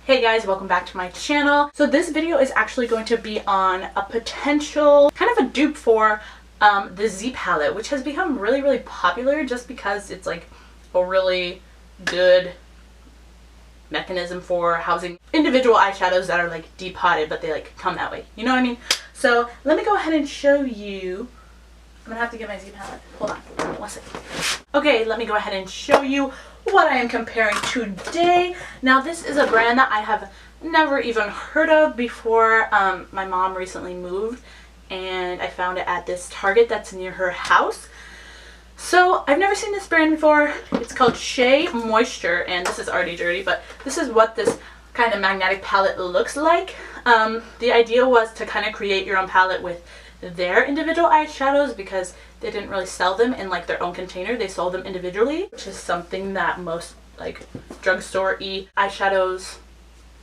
Hey guys, welcome back to my channel. So this video is actually going to be on a potential kind of a dupe for the Z palette, which has become really popular just because it's like a really good mechanism for housing individual eyeshadows that are like depotted, but they like come that way. You know what I mean? So let me go ahead and show you. I'm gonna have to get my Z palette. Hold on, one second. Okay, let me go ahead and show you what I am comparing today. Now this is a brand that I have never even heard of before. My mom recently moved and I found it at this Target that's near her house. So I've never seen this brand before. It's called Shea Moisture, and this is already dirty, but this is what this kind of magnetic palette looks like. The idea was to kind of create your own palette with their individual eyeshadows because they didn't really sell them in like their own container. They sold them individually, which is something that most like drugstore-y eyeshadows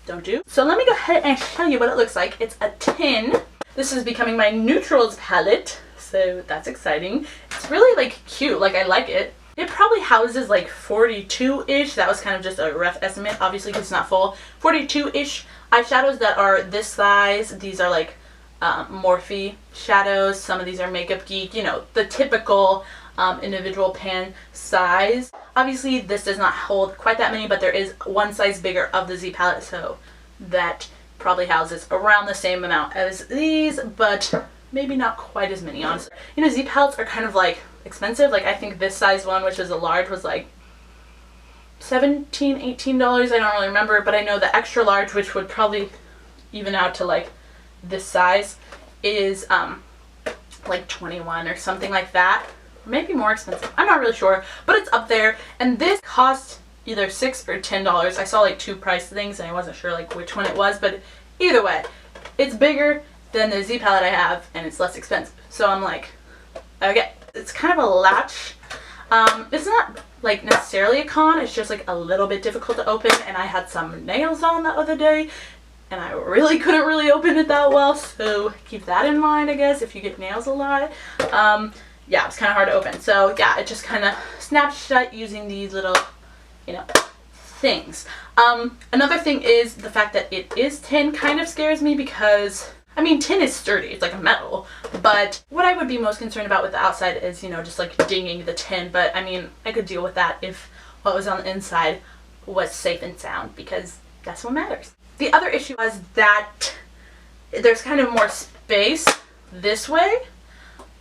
don't do. So let me go ahead and show you what it looks like. It's a tin. This is becoming my neutrals palette, so that's exciting. It's really like cute, like I like it. It probably houses like 42-ish. That was kind of just a rough estimate, obviously because it's not full. 42-ish eyeshadows that are this size. These are like Morphe shadows. Some of these are Makeup Geek, you know, the typical individual pan size. Obviously this does not hold quite that many, but there is one size bigger of the Z palette, so that probably houses around the same amount as these, but maybe not quite as many, honestly. You know, Z palettes are kind of like expensive. Like I think this size one, which is a large, was like $17, $18. I don't really remember, but I know the extra large, which would probably even out to like this size, is like 21 or something like that. Maybe more expensive, I'm not really sure, but it's up there. And this cost either $6 or $10. I saw like two price things and I wasn't sure like which one it was, but either way, it's bigger than the Z palette I have and it's less expensive. So I'm like, okay. It's kind of a latch. It's not like necessarily a con, it's just like a little bit difficult to open, and I had some nails on the other day and I really couldn't really open it that well, so keep that in mind, I guess, if you get nails a lot. Yeah, it's kind of hard to open. So yeah, it just kind of snaps shut using these little, you know, things. Another thing is the fact that it is tin kind of scares me because, I mean, tin is sturdy, it's like a metal, but what I would be most concerned about with the outside is, you know, just like dinging the tin. But I mean, I could deal with that if what was on the inside was safe and sound, because that's what matters. The other issue was that there's kind of more space this way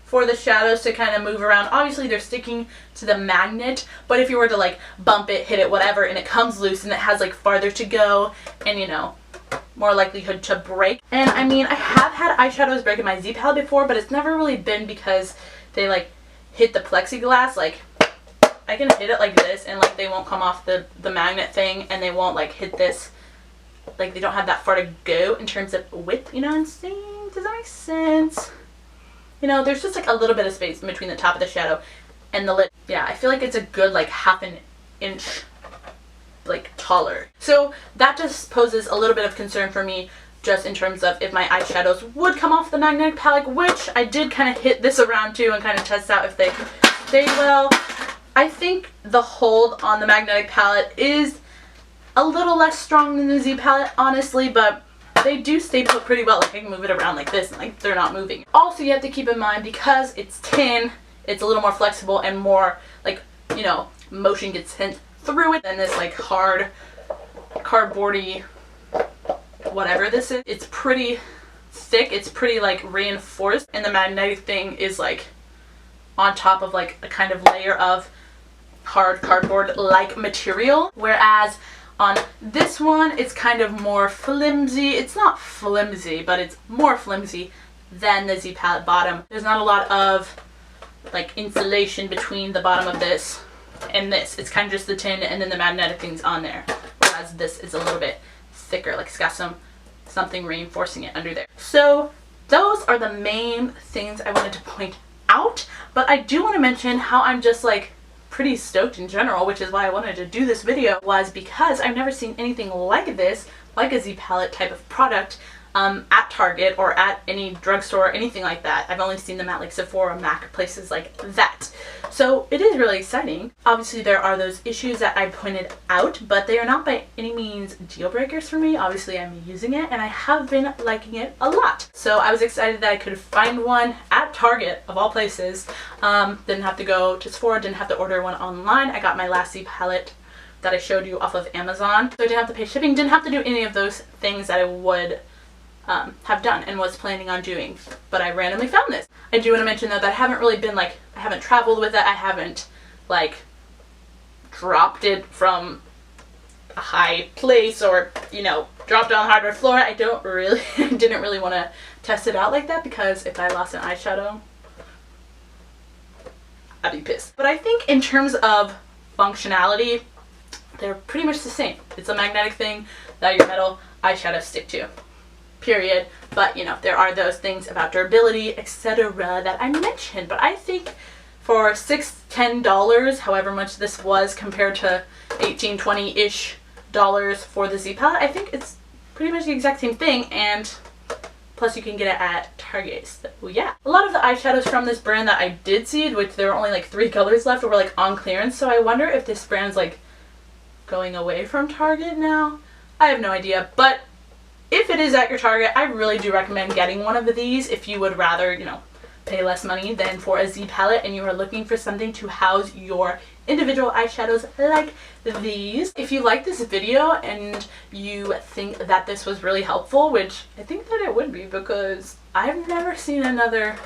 for the shadows to kind of move around. Obviously they're sticking to the magnet, but if you were to like bump it, hit it, whatever, and it comes loose and it has like farther to go and, you know, more likelihood to break. And I mean, I have had eyeshadows break in my Z palette before, but it's never really been because they like hit the plexiglass. Like I can hit it like this and like they won't come off the magnet thing, and they won't like hit this. Like they don't have that far to go in terms of width, you know what I'm saying? Does that make sense? You know, there's just like a little bit of space in between the top of the shadow and the lid. Yeah, I feel like it's a good like half an inch like taller. So that just poses a little bit of concern for me, just in terms of if my eyeshadows would come off the magnetic palette, which I did kind of hit this around too and kind of test out if they stayed well. I think the hold on the magnetic palette is a little less strong than the Z palette, honestly, but they do stay put pretty well. Like I can move it around like this and like they're not moving. Also, you have to keep in mind, because it's tin, it's a little more flexible and more like, you know, motion gets sent through it than this like hard cardboardy whatever this is. It's pretty thick, it's pretty like reinforced, and the magnetic thing is like on top of like a kind of layer of hard cardboard like material, whereas on this one it's kind of more flimsy. It's not flimsy, but it's more flimsy than the Z palette bottom. There's not a lot of like insulation between the bottom of this and this. It's kind of just the tin and then the magnetic things on there, whereas this is a little bit thicker, like it's got something reinforcing it under there. So those are the main things I wanted to point out, but I do want to mention how I'm just like pretty stoked in general, which is why I wanted to do this video, was because I've never seen anything like this, like a Z palette type of product, at Target or at any drugstore or anything like that. I've only seen them at like Sephora, Mac, places like that. So it is really exciting. Obviously there are those issues that I pointed out, but they are not by any means deal breakers for me. Obviously I'm using it and I have been liking it a lot. So I was excited that I could find one at Target of all places. Didn't have to go to Sephora, didn't have to order one online. I got my last Z palette that I showed you off of Amazon. So I didn't have to pay shipping, didn't have to do any of those things that I would have done and was planning on doing, but I randomly found this. I do want to mention though that I haven't really been like, I haven't traveled with it, I haven't like dropped it from a high place or, you know, dropped it on hardwood floor. I didn't really want to test it out like that, because if I lost an eyeshadow, I'd be pissed. But I think in terms of functionality, they're pretty much the same. It's a magnetic thing that your metal eyeshadows stick to. Period. But you know, there are those things about durability, etc. that I mentioned. But I think for $6-10, however much this was compared to $18-20-ish for the Z palette, I think it's pretty much the exact same thing, and plus you can get it at Target. So yeah. A lot of the eyeshadows from this brand that I did see, which there were only like 3 colors left, were like on clearance. So I wonder if this brand's like going away from Target now. I have no idea, but if it is at your Target, I really do recommend getting one of these if you would rather, you know, pay less money than for a Z palette and you are looking for something to house your individual eyeshadows like these. If you like this video and you think that this was really helpful, which I think that it would be, because I've never seen another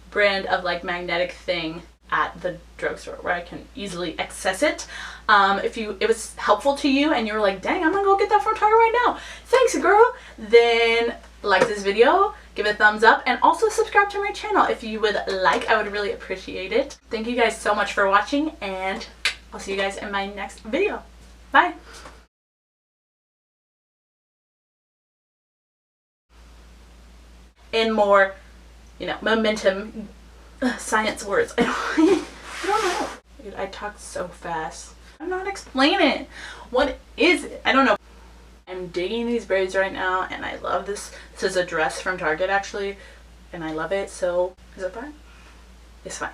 brand of like magnetic thing at the drugstore where I can easily access it. If it was helpful to you and you were like, dang, I'm gonna go get that from Target right now, thanks girl, then like this video, give it a thumbs up, and also subscribe to my channel if you would like. I would really appreciate it. Thank you guys so much for watching, and I'll see you guys in my next video. Bye. And more, you know, momentum, science words. I don't know. Dude, I talk so fast. I'm not explaining it. What is it? I don't know. I'm digging these braids right now, and I love this. This is a dress from Target actually, and I love it. So is it fine? It's fine.